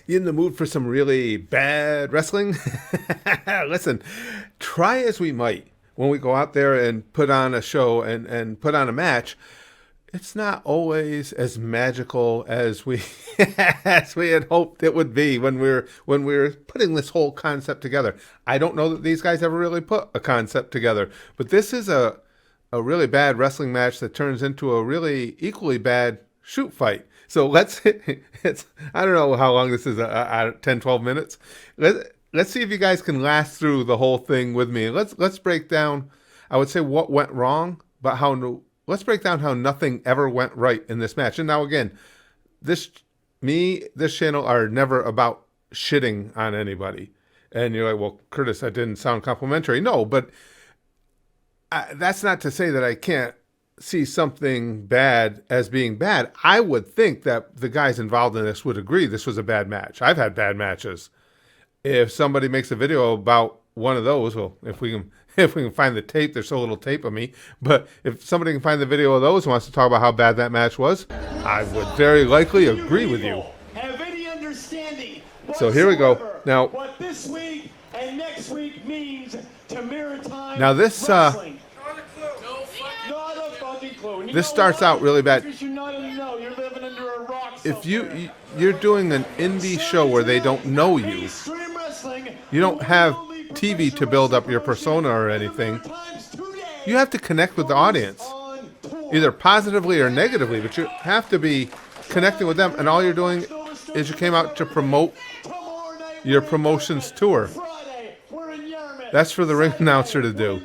You in the mood for some really bad wrestling? Listen, try as we might when we go out there and put on a show and put on a match, it's not always as magical as we as we had hoped it would be when we were putting this whole concept together. I don't know that these guys ever really put a concept together, but this is a really bad wrestling match that turns into a really equally bad shoot fight. So it's I don't know how long this is, 10, 12 minutes. Let's see if you guys can last through the whole thing with me. Let's break down, I would say, what went wrong, but let's break down how nothing ever went right in this match. And now again, this channel are never about shitting on anybody. And you're like, well, Curtis, that didn't sound complimentary. No, but that's not to say that I can't see something bad as being bad. I would think that the guys involved in this would agree this was a bad match. I've had bad matches. If somebody makes a video about one of those, well, if we can find the tape, there's so little tape of me, but if somebody can find the video of those and wants to talk about how bad that match was, I would very likely agree with you. Have any understanding so here we go. Now, what this week and next week means to maritime now this wrestling. This starts out really bad. If you're doing an indie show where they don't know you, you don't have TV to build up your persona or anything. You have to connect with the audience, either positively or negatively, but you have to be connecting with them. And all you're doing is you came out to promote your promotions tour. That's for the ring announcer to do.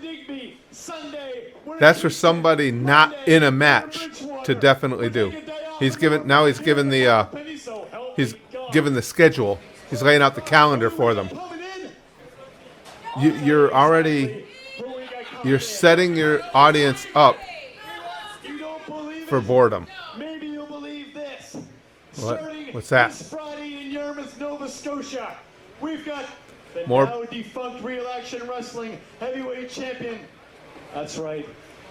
That's for somebody not in a match to definitely do. He's given the schedule. He's laying out the calendar for them. You're setting your audience up for boredom. Maybe you'll believe this. What's that? This Friday in Yarmouth, Nova Scotia, we've got the More now defunct Real Action Wrestling heavyweight champion. That's right.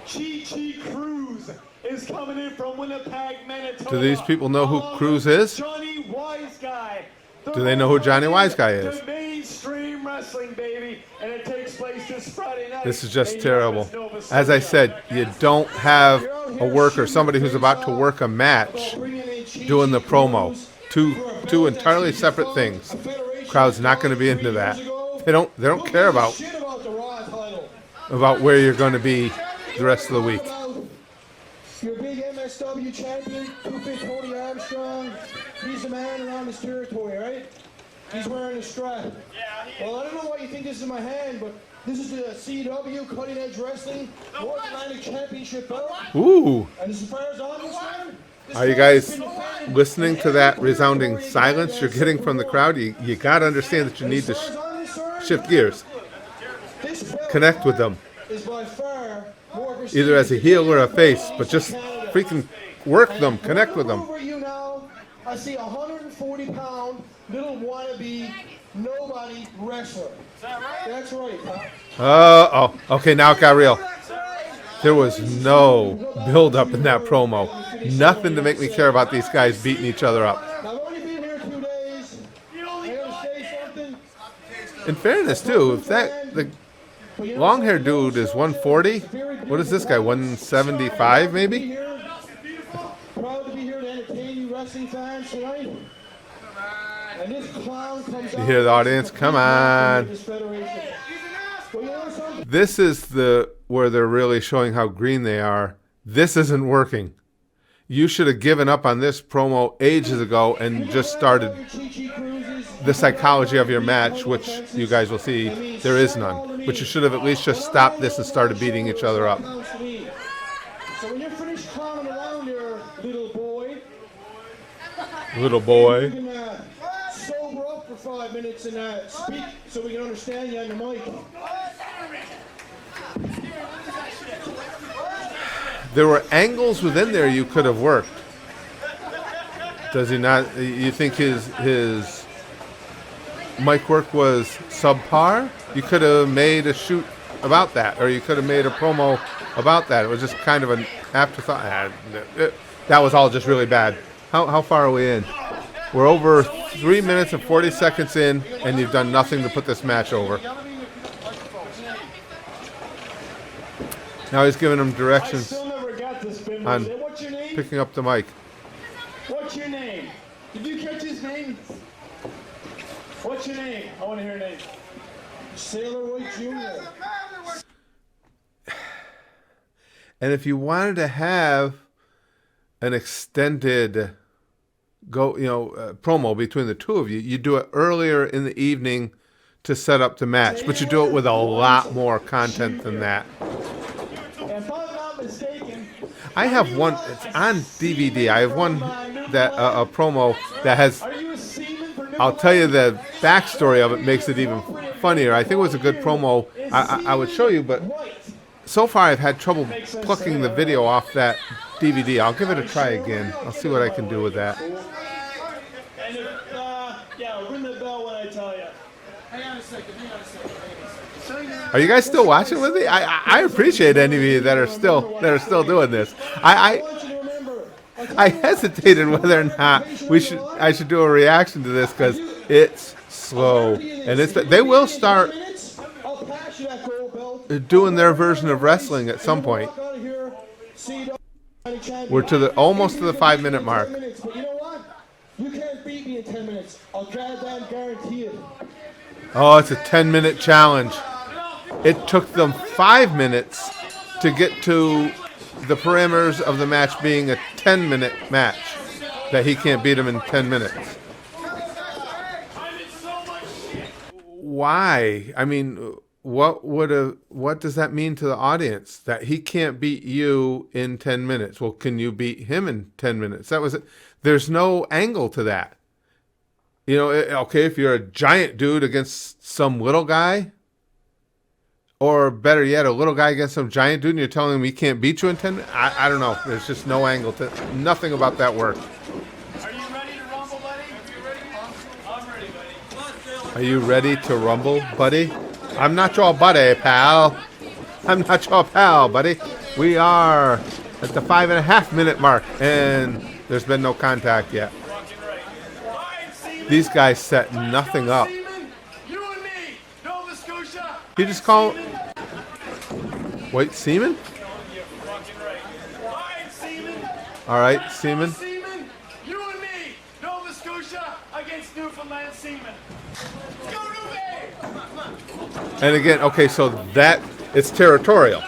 Chi Cruz is coming in from Winnipeg, Manitoba. Do these people know who Cruz is? Johnny Wise Guy. Do they know who Johnny Wise Guy is? The mainstream wrestling, baby, and it takes place this Friday night. This is just terrible. As I said, you don't have a worker, somebody who's about to work a match, doing the promo. Two entirely separate things. Crowd's not going to be into that. They don't care about where you're going to be the rest of the week. Your big MSW champion, 2-fit Tony Armstrong. He's the man around this territory, right? He's wearing a strap. Well, I don't know why you think this is my hand, but this is the CW Cutting Edge Wrestling North Atlantic Championship belt. Ooh. And as far as I'm concerned, are you guys listening to that resounding silence you're getting from the crowd? You got to understand that you need to shift gears. Connect with them. Either as a heel or a face, but just freaking work them, connect with them. I see a 140-pound little wannabe nobody wrestler. Is that right? That's right, pal. Okay, now it got real. There was no build-up in that promo. Nothing to make me care about these guys beating each other up. I've only been here 2 days. I gotta say something. In fairness, too, if the long-haired dude is 140, what is this guy, 175 maybe? Proud to be here to entertain you wrestling fans tonight. And this clown comes You hear the audience? Come on. This is where they're really showing how green they are. This isn't working. You should have given up on this promo ages ago and just started the psychology of your match, which you guys will see there is none. But you should have at least just stopped this and started beating each other up. So when you're finished clowning around there, little boy, you can sober up for 5 minutes and speak so we can understand you on the mic. There were angles within there you could have worked. Does he not? You think his mic work was subpar? You could have made a shoot about that, or you could have made a promo about that. It was just kind of an afterthought. That was all just really bad. How far are we in? We're over 3 minutes and 40 seconds in, and you've done nothing to put this match over. Now he's giving him directions on picking up the mic. What's your name? Did you catch his name? What's your name? I want to hear a name. Sailor White Jr. And if you wanted to have an extended promo between the two of you, you do it earlier in the evening to set up the match, but you do it with a lot more content than that. If I'm not mistaken, I have one. It's on DVD. I have one that a promo that has. are you a seaman for I'll tell you the backstory of it makes it even funnier. I think it was a good promo. I would show you, but so far I've had trouble plucking the video off that DVD. I'll give it a try again. I'll see what I can do with that. And ring the bell when I tell you. Hang on a second. Are you guys still watching with me? I appreciate any of you that are still doing this. I hesitated whether or not I should do a reaction to this because it's slow and they will start doing their version of wrestling at some point. We're almost to the 5-minute mark. But you know what? You can't beat me in 10 minutes. I'll goddamn guarantee it. Oh, it's a 10-minute challenge. It took them 5 minutes to get to the parameters of the match being a 10-minute match. That he can't beat him in 10 minutes. Why? I mean, what does that mean to the audience? That he can't beat you in 10 minutes. Well, can you beat him in 10 minutes? That was it. There's no angle to that. You know, okay, if you're a giant dude against some little guy, or better yet, a little guy against some giant dude, and you're telling him he can't beat you in 10 minutes? I don't know. There's just no angle to nothing about that work. Are you ready to rumble, buddy? I'm ready, buddy. Are you ready to rumble, buddy? I'm not your buddy, pal. I'm not your pal, buddy. We are at the 5.5-minute mark, and there's been no contact yet. These guys set nothing up. You and me, Nova Scotia. He just called. Wait, Seaman? All right, Seaman. Seaman, you and me, Nova Scotia against Newfoundland Seaman. Go to me! And again, okay, so that it's territorial.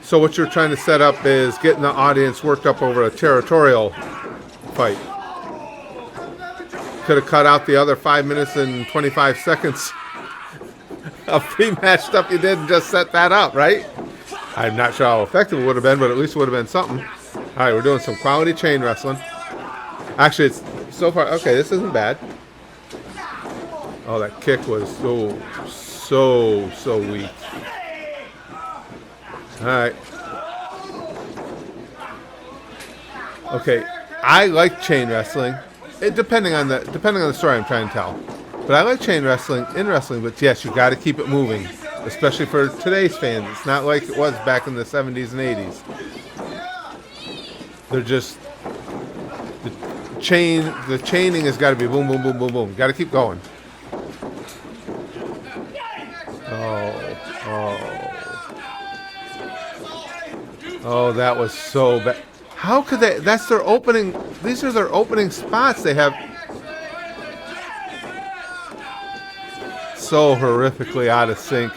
So what you're trying to set up is getting the audience worked up over a territorial fight. Could have cut out the other 5 minutes and 25 seconds of pre-match stuff you did and just set that up, right? I'm not sure how effective it would have been, but at least it would have been something. All right, we're doing some quality chain wrestling. Actually, it's so far, okay, this isn't bad. Oh, that kick was so weak. All right. Okay, I like chain wrestling. Depending on the story I'm trying to tell. But I like chain wrestling in wrestling, but yes, you got to keep it moving, especially for today's fans. It's not like it was back in the 70s and 80s. They're just the chaining has got to be boom, boom, boom, boom, boom. Got to keep going. Oh, that was so bad. How could they? That's their opening. These are their opening spots. They have so horrifically out of sync.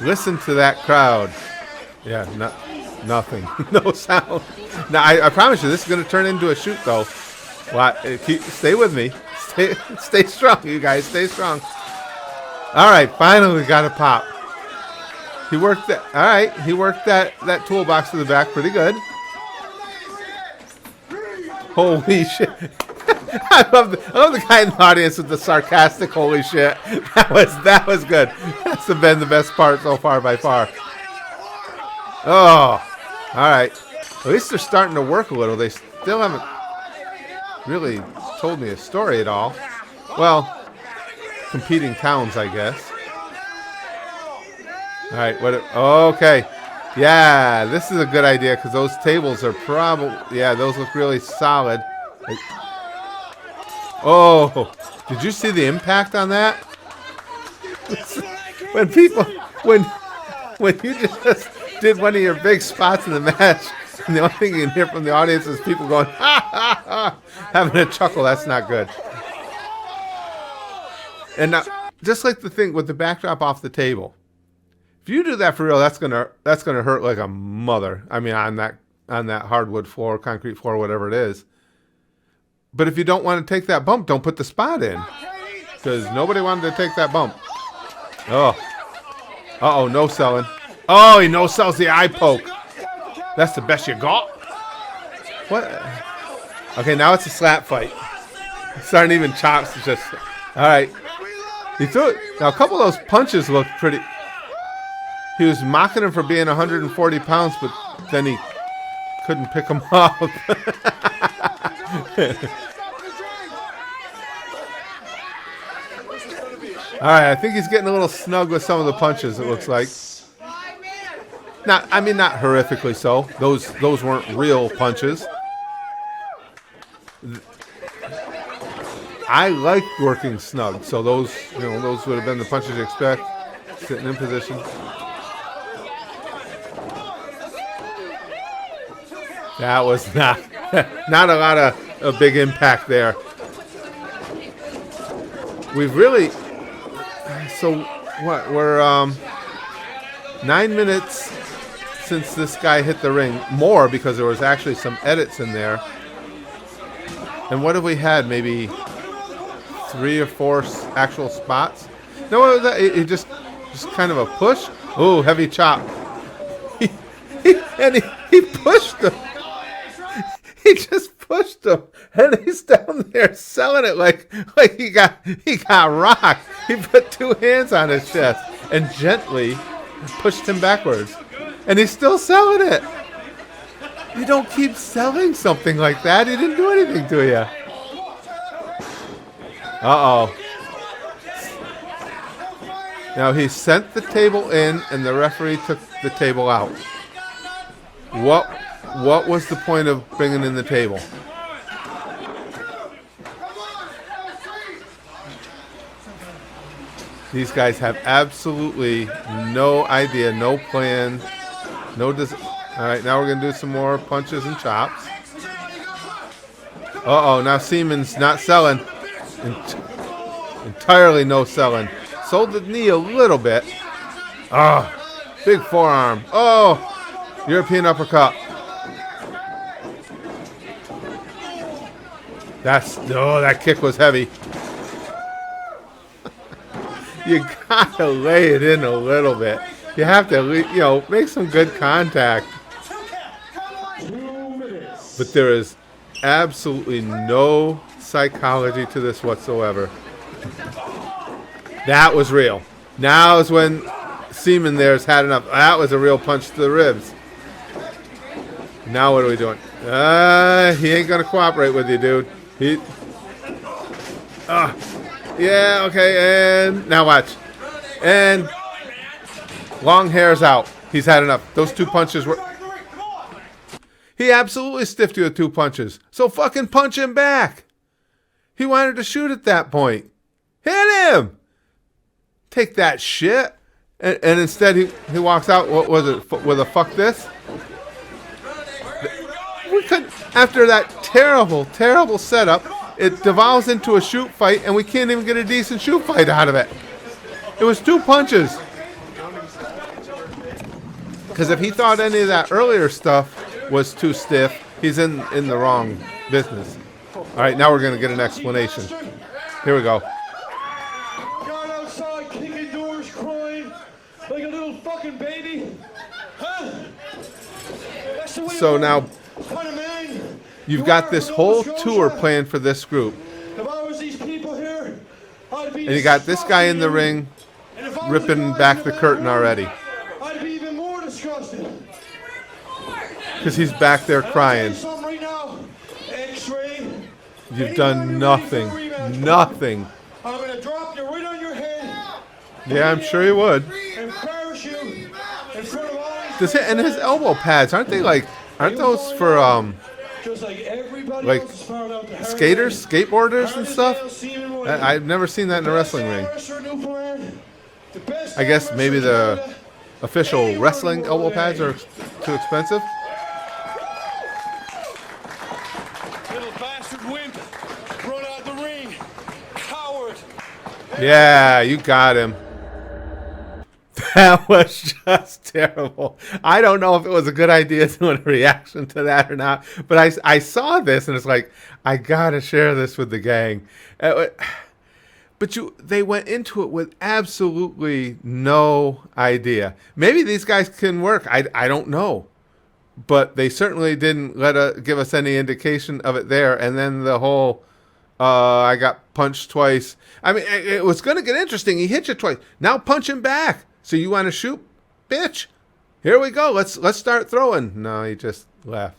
Listen to that crowd. Yeah, nothing. No sound. Now, I promise you, this is going to turn into a shoot, though. Well, stay with me. Stay strong, you guys. Stay strong. All right, finally we got a pop. He worked that. All right, he worked that toolbox to the back pretty good. Holy shit! I love the guy in the audience with the sarcastic "holy shit." That was good. That's been the best part so far by far. Oh, all right. At least they're starting to work a little. They still haven't really told me a story at all. Well, competing towns, I guess. All right, okay. Yeah, this is a good idea because those tables are those look really solid. Oh, did you see the impact on that? When people, when you just did one of your big spots in the match, and the only thing you can hear from the audience is people going, ha, ha, ha, having a chuckle. That's not good. And now, just like the thing with the backdrop off the table, if you do that for real, that's gonna hurt like a mother. I mean, on that hardwood floor, concrete floor, whatever it is. But if you don't want to take that bump, don't put the spot in, because nobody wanted to take that bump. Oh, no selling. Oh, he no sells the eye poke. That's the best you got. What? Okay, now it's a slap fight. It's starting even chops. It's just all right. He threw it. Now a couple of those punches looked pretty. He was mocking him for being 140 pounds, but then he couldn't pick him up. All right, I think he's getting a little snug with some of the punches, it looks like. Not horrifically so. Those weren't real punches. I like working snug, so those would have been the punches you expect. Sitting in position. That was not a lot of a big impact there. We've really, so what, we're 9 minutes since this guy hit the ring. More, because there was actually some edits in there. And what have we had? Maybe 3 or 4 actual spots? No, what was that? It just kind of a push. Oh, heavy chop. He pushed him. He just pushed him, and he's down there selling it like he got rocked. He put 2 hands on his chest and gently pushed him backwards, and he's still selling it. You don't keep selling something like that. He didn't do anything to you. Uh-oh. Now he sent the table in, and the referee took the table out. What was the point of bringing in the table? These guys have absolutely no idea, no plan, no All right, now we're going to do some more punches and chops. Uh-oh, now Seaman's not selling. Entirely no selling. Sold the knee a little bit. Oh, big forearm. Oh, European uppercut. That kick was heavy. You gotta lay it in a little bit. You have to, make some good contact. But there is absolutely no psychology to this whatsoever. That was real. Now is when Seaman there's had enough. That was a real punch to the ribs. Now what are we doing? He ain't gonna cooperate with you, dude. Yeah, okay, and now watch. And long hair's out. He's had enough. Those 2 punches were... He absolutely stiffed you with 2 punches. So fucking punch him back. He wanted to shoot at that point. Hit him! Take that shit. And instead he walks out, what was it, with a fuck this? We could, after that terrible, terrible setup, it devolves into a shoot fight, and we can't even get a decent shoot fight out of it. It was 2 punches. Because if he thought any of that earlier stuff was too stiff, he's in the wrong business. All right, now we're going to get an explanation. Here we go. Gone outside kicking doors, crying like a little fucking baby. Huh? That's the way So now... man. You've got this whole tour planned for this group. If I was these people here, I'd be And you got this guy in the ring ripping back the curtain already. I'd be even more disgusted. Because he's back there crying. Right now. X-ray. You've done nothing. Nothing. I'm going to drop you right on your head. Yeah, I'm sure he would. And embarrass you in front of all these And his elbow pads, aren't those for just like everybody Everybody Like else is found out to skaters, skateboarders, and stuff. I've never seen that in a wrestling ring. I guess maybe the official wrestling elbow pads are too expensive. Little bastard wimp. Run out the ring. Coward. Yeah, you got him. That was just terrible. I don't know if it was a good idea doing a reaction to that or not, but I saw this and it's like, I gotta share this with the gang. But they went into it with absolutely no idea. Maybe these guys can work. I don't know. But they certainly didn't give us any indication of it there. And then the whole, I got punched twice. I mean, it was going to get interesting. He hit you twice. Now punch him back. So you want to shoot? Bitch. Here we go. Let's start throwing. No, he just left.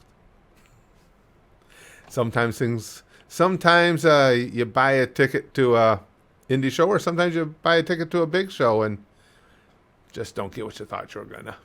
Sometimes you buy a ticket to a indie show, or sometimes you buy a ticket to a big show and just don't get what you thought you were gonna.